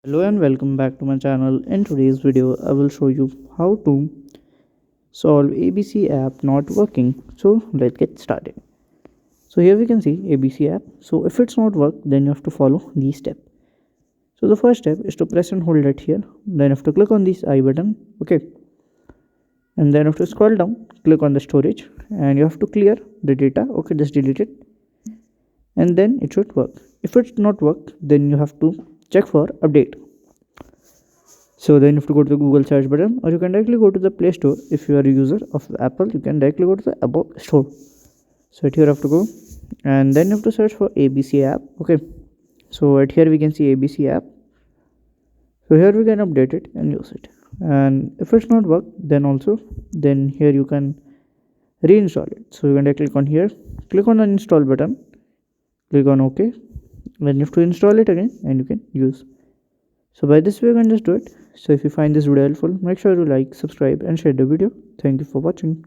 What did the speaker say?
Hello and welcome back to my channel. In today's video I will show you how to solve ABC app not working. So let's get started. So here we can see ABC app. So if it's not work, then you have to follow these steps. So the first step is to press and hold it here. Then you have to click on this I button. Okay. And then you have to scroll down, click on the storage, and you have to clear the data. Okay, just delete it. And then it should work. If it's not work, then you have to check for update. So then you have to go to the Google search button, or you can directly go to the Play Store. If you are a user of Apple, you can directly go to the Apple Store. So at here you have to go, and then you have to search for ABC app. Okay, so at here we can see ABC app. So here we can update it and use it. And if it's not work, then here you can reinstall it. So you can directly click on here, click on the install button, click on OK. Then you have to install it again, and you can use. So by this way you can just do it. So if you find this video helpful, make sure to like, subscribe and share the video. Thank you for watching.